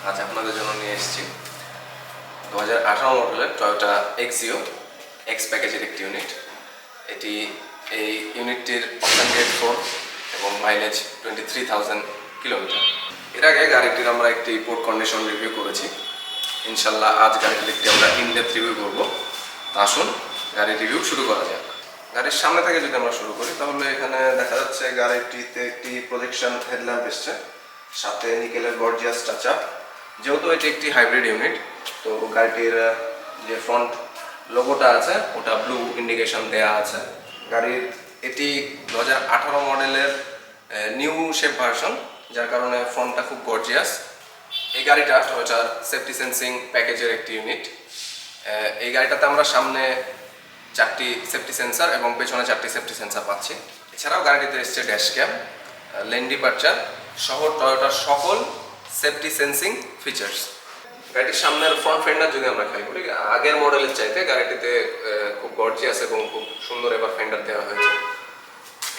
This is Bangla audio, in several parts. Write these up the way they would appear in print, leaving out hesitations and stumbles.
আজ আপনাদের জন্য নিয়ে এসেছি 2018 মডেলের টয়োটা এক্সিও এক্স প্যাকেজের একটি ইউনিট। এটি এই ইউনিটটির অপশন গ্রেড 4 এবং মাইলেজ 23,000 কিলোমিটার। এর আগে গাড়িটির আমরা একটি পোর্ট কন্ডিশন রিভিউ করেছি। ইনশাল্লাহ আজ গাড়িটির একটি আমরা ইনডেপথ রিভিউ করবো। আসুন গাড়ির রিভিউ শুরু করা যাক। গাড়ির সামনে থেকে যদি আমরা শুরু করি তাহলে এখানে দেখা যাচ্ছে গাড়িটিতে একটি প্রজেকশন হেডল্যাম্প এসছে, সাথে নিকেলের গর্জিয়াস টাচ আপ। যেহেতু এটি একটি হাইব্রিড ইউনিট, তো গাড়িটির যে ফ্রন্ট লোগোটা আছে ওটা ব্লু ইন্ডিকেশন দেয়া আছে। গাড়ির এটি 2018 মডেলের নিউ শেপ ভার্সন, যার কারণে ফ্রন্টটা খুব গর্জিয়াস। এই গাড়িটা টয়োটার সেফটি সেন্সিং প্যাকেজের একটি ইউনিট। এই গাড়িটাতে আমরা সামনে 4টি সেফটি সেন্সার এবং পেছনে 4টি সেফটি সেন্সার পাচ্ছি। এছাড়াও গাড়িটিতে এসছে ড্যাশ ক্যাম, লেন ডিপারচার সহ টয়োটার সকল সেফটি সেন্সিং ফিচার্স। গাড়িটির সামনের ফ্রন্ট ফেন্ডার যদি আমরা খেয়াল করি, আগের মডেলের চাইতে গাড়িটিতে খুব গর্জিয়াস এবং খুব সুন্দর এবার ফেন্ডার দেওয়া হয়েছে।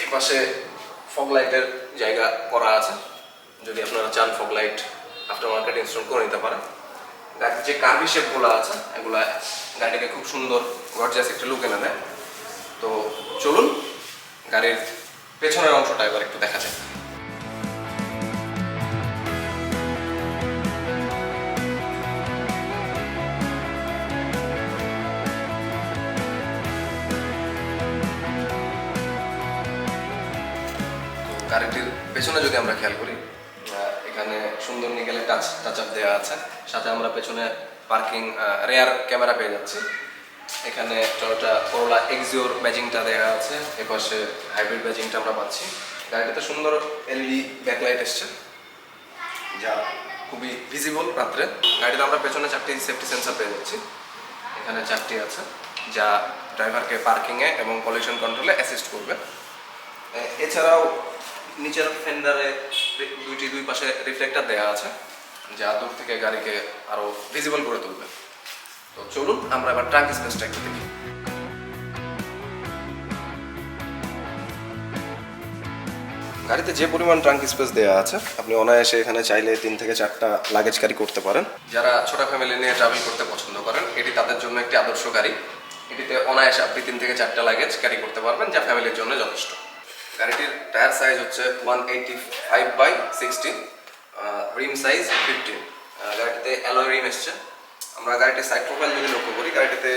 এই পাশে ফগ লাইটের জায়গা করা আছে, যদি আপনারা চান fog light after market install করে নিতে পারেন। গাড়ির যে কার্ভি শেপগুলো আছে এগুলা গাড়িটাকে খুব সুন্দর গর্জিয়াস একটা লুক এনে দেয়। তো চলুন গাড়ির পেছনের অংশটা এবার একটু দেখা যায়। গাড়িটির পেছনে যদি আমরা খেয়াল করি, এখানে সুন্দর নিকেলের টাচ আপ দেওয়া আছে, সাথে আমরা পেছনে পার্কিং রেয়ার ক্যামেরা পেয়ে যাচ্ছি। এখানে টয়োটা করোলা এক্সিওর ব্যাজিংটা দেওয়া আছে, এপাশে হাইব্রিড ব্যাজিংটা আমরা পাচ্ছি। গাড়িটাতে সুন্দর এলইডি ব্যাকলাইট এসছে, যা খুবই ভিজিবল রাত্রে। গাড়িতে আমরা পেছনে 4টি সেফটি সেন্সার পেয়ে যাচ্ছি। এখানে 4টি আছে, যা ড্রাইভারকে পার্কিংয়ে এবং পলিউশন কন্ট্রোলে অ্যাসিস্ট করবে। এছাড়াও নিচের ফেন্ডারে দুই পাশে রিফ্লেক্টর দেওয়া আছে, যা দূর থেকে গাড়িকে আরো ভিজিবল করে তুলবে। তো চলুন আমরা এবার ট্রাঙ্ক স্পেসটা একটু দেখি। গাড়িতে যে পরিমাণ ট্রাঙ্ক স্পেস দেওয়া আছে, আপনি অনায়াসে এখানে চাইলে 3 থেকে 4টা লাগেজ ক্যারি করতে পারেন। যারা ছোট ফ্যামিলি নিয়ে ট্রাভেল করতে পছন্দ করেন, এটি তাদের জন্য একটি আদর্শ গাড়ি। এটিতে অনায়াসে আপনি 3 থেকে 4টা লাগেজ ক্যারি করতে পারবেন, যা ফ্যামিলির জন্য যথেষ্ট। গাড়িটির টায়ার সাইজ হচ্ছে 185/60, রিম সাইজ 15। গাড়িটিতে অ্যালয় রিম এসছে। আমরা গাড়িটির সাইড প্রোফাইল যদি লক্ষ্য করি, গাড়িটিতে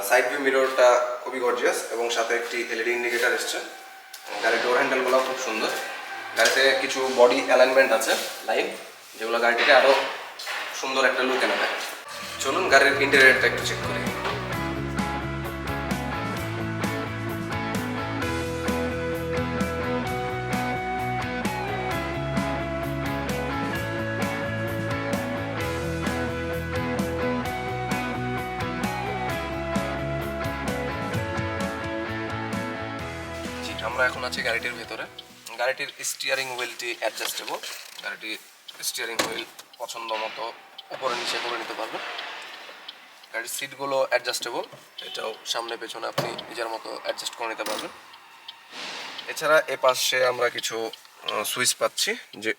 সাইড ভিউ মিররটা খুবই গর্জিয়াস এবং সাথে একটি এলইডি ইন্ডিকেটার এসছে। গাড়ির ডোর হ্যান্ডেলগুলো খুব সুন্দর। গাড়িতে কিছু বডি অ্যালাইনমেন্ট আছে লাইন, যেগুলো গাড়িটিকে আরও সুন্দর একটা লুক এনে দেয়। চলুন গাড়ির ইন্টেরিয়রটা একটু চেক করি। আমরা এখন আছি গাড়িটির ভেতরে। গাড়িটির স্টিয়ারিং হুইলটি অ্যাডজাস্টেবল। গাড়িটির স্টিয়ারিং হুইল পছন্দ মতো উপরে নিচে করে নিতে পারবেন। গাড়ির সিটগুলো অ্যাডজাস্টেবল, এটাও সামনে পেছনে আপনি নিজের মতো অ্যাডজাস্ট করে নিতে পারবেন। এছাড়া এ পাশে আমরা কিছু সুইচ পাচ্ছি, যে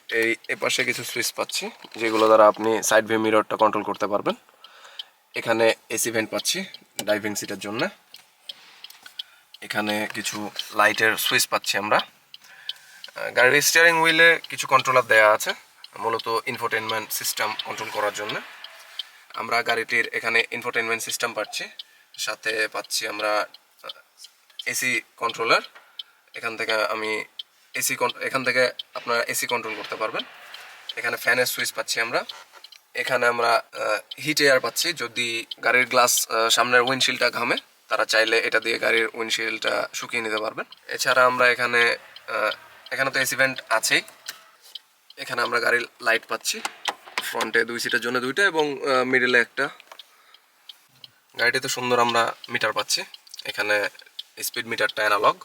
এই পাশে কিছু সুইচ পাচ্ছি, যেগুলো দ্বারা আপনি সাইড ভিউ মিররটা কন্ট্রোল করতে পারবেন। এখানে এসি ভেন্ট পাচ্ছি ড্রাইভিং সিটের জন্য। এখানে কিছু লাইটের সুইচ পাচ্ছি আমরা। গাড়ির স্টিয়ারিং হুইলে কিছু কন্ট্রোলার দেওয়া আছে, মূলত ইনফোটেনমেন্ট সিস্টেম কন্ট্রোল করার জন্য। আমরা গাড়িটির এখানে ইনফোটেনমেন্ট সিস্টেম পাচ্ছি, সাথে পাচ্ছি আমরা এসি কন্ট্রোলার। এখান থেকে আপনারা এসি কন্ট্রোল করতে পারবেন। এখানে ফ্যানের সুইচ পাচ্ছি আমরা। এখানে আমরা হিট এয়ার পাচ্ছি, যদি গাড়ির গ্লাস সামনের উইন্ডশিল্ডটা ঘামে, তারা চাইলে এটা দিয়ে গাড়ির উইন্ডশিল্ডটা শুকিয়ে নিতে পারবেন। এছাড়া আমরা এখানে তো এসি ভেন্ট আছেই। এখানে আমরা গাড়ির লাইট পাচ্ছি, ফ্রন্টে 2 সিটের জন্য 2টা এবং মিডলে একটা। গাড়িটিতে সুন্দর আমরা মিটার পাচ্ছি, এখানে স্পিড মিটারটা অ্যানালগ।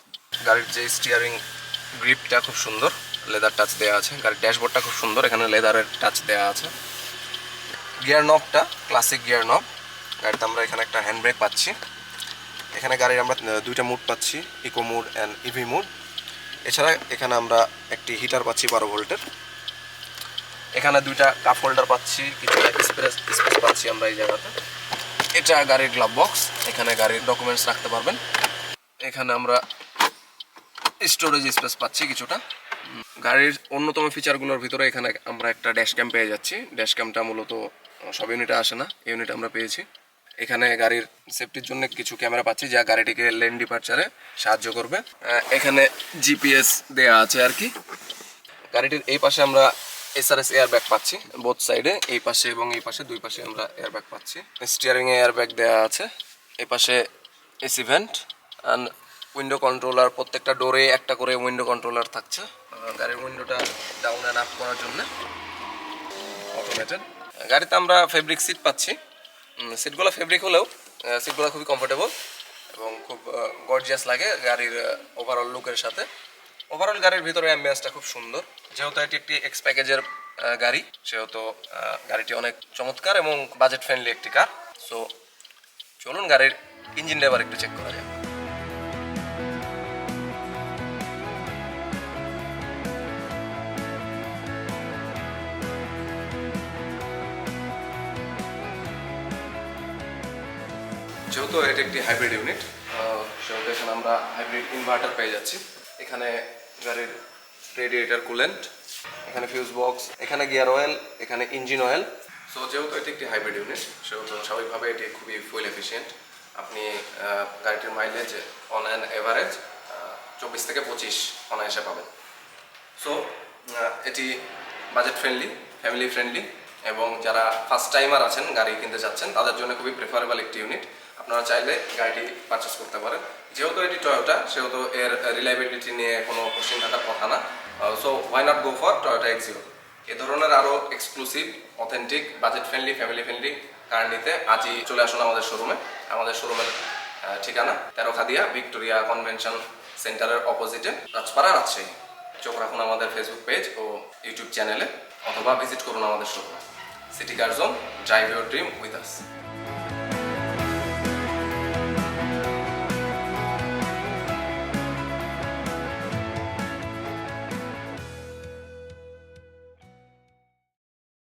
গাড়ির যে স্টিয়ারিং গ্রিপটা খুব সুন্দর, লেদার টাচ দেওয়া আছে। গাড়ির ড্যাশবোর্ডটা খুব সুন্দর, এখানে লেদারের টাচ দেওয়া আছে। গিয়ার নবটা ক্লাসিক গিয়ার নব। গাড়িতে আমরা এখানে একটা হ্যান্ড ব্রেক পাচ্ছি। এখানে গাড়ির আমরা 2টা মোড পাচ্ছি, eco mode and EV mode. এছাড়া এখানে আমরা একটি হিটার পাচ্ছি 12 ভোল্টের। এখানে দুইটা কাপ হোল্ডার পাচ্ছি, কিছুটা স্পেস পাচ্ছি আমরা এই জায়গাতে। এটা গাড়ির গ্লাভ বক্স, এখানে গাড়ির ডকুমেন্টস রাখতে পারবেন। এখানে আমরা স্টোরেজ স্পেস পাচ্ছি কিছুটা। গাড়ির অন্যতম ফিচারগুলোর ভিতরে এখানে আমরা একটা ড্যাশ ক্যাম পেয়ে যাচ্ছি। ড্যাশ ক্যামটা মূলত সব ইউনিটে আসে না, এই ইউনিটে আমরা পেয়েছি। এখানে গাড়ির সেফটির জন্য কিছু ক্যামেরা পাচ্ছি যা গাড়িটিকে লেন ডিপারচারে সাহায্য করবে। এখানে জিপিএস দেয়া আছে আর কি। গাড়িটির এই পাশে আমরা এসআরএস এয়ার ব্যাগ পাচ্ছি বোথ সাইডে, এই পাশে এবং এই পাশে, দুই পাশে আমরা এয়ার ব্যাগ পাচ্ছি। স্টিয়ারিং এ এয়ার ব্যাগ দেওয়া আছে। এই পাশে AC vent and window controller, প্রত্যেকটা ডোরে একটা করে উইন্ডো কন্ট্রোলার থাকছে গাড়ির উইন্ডোটা ডাউন অ্যান্ড আপ করার জন্য, অটোমেটেড। গাড়িতে আমরা ফেব্রিক সিট পাচ্ছি। সিটগুলো ফেব্রিক হলেও সিটগুলো খুবই কমফোর্টেবল এবং খুব গর্জিয়াস লাগে গাড়ির ওভারঅল লুকের সাথে। ওভারঅল গাড়ির ভিতরে অ্যাম্বিয়েন্সটা খুব সুন্দর। যেহেতু এটি একটি এক্স প্যাকেজের গাড়ি, সেহেতু গাড়িটি অনেক চমৎকার এবং বাজেট ফ্রেন্ডলি একটি কার। সো চলুন গাড়ির ইঞ্জিনটা এবার একটু চেক করা যায়। যেহেতু এটি একটি হাইব্রিড ইউনিট, সেহেতু এখানে আমরা হাইব্রিড ইনভার্টার পেয়ে যাচ্ছি। এখানে গাড়ির রেডিয়েটার কুলেন্ট, এখানে ফিউজ বক্স, এখানে গিয়ার অয়েল, এখানে ইঞ্জিন অয়েল। সো যেহেতু এটি একটি হাইব্রিড ইউনিট, সেহেতু স্বাভাবিকভাবে এটি খুবই ফুয়েল এফিসিয়েন্ট। আপনি গাড়িটির মাইলেজ অন অ্যান এভারেজ 24 থেকে 25 অনায়াসে পাবেন। সো এটি বাজেট ফ্রেন্ডলি, ফ্যামিলি ফ্রেন্ডলি এবং যারা ফার্স্ট টাইমার আছেন গাড়ি কিনতে চাচ্ছেন তাদের জন্য খুবই প্রেফারেবল একটি ইউনিট। আপনারা চাইলে গাড়িটি পারচেস করতে পারেন। যেহেতু এটি টয়োটা, সেহেতু এর রিলায়েবিলিটি নিয়ে কোনো কোশ্চিন থাকার কথা না। So why not go for Toyota Axio. এ ধরনের আরও exclusive, authentic, budget friendly, family friendly car নিতে আজই চলে আসুন আমাদের শোরুমে। আমাদের শোরুমের ঠিকানা তেরোখাদিয়া ভিক্টোরিয়া কনভেনশন সেন্টারের অপোজিটে, রাজপাড়া, রাজশাহী। চোখ রাখুন আমাদের ফেসবুক পেজ ও ইউটিউব চ্যানেলে, অথবা ভিজিট করুন আমাদের শোরুমে। City car zone, drive your dream with us.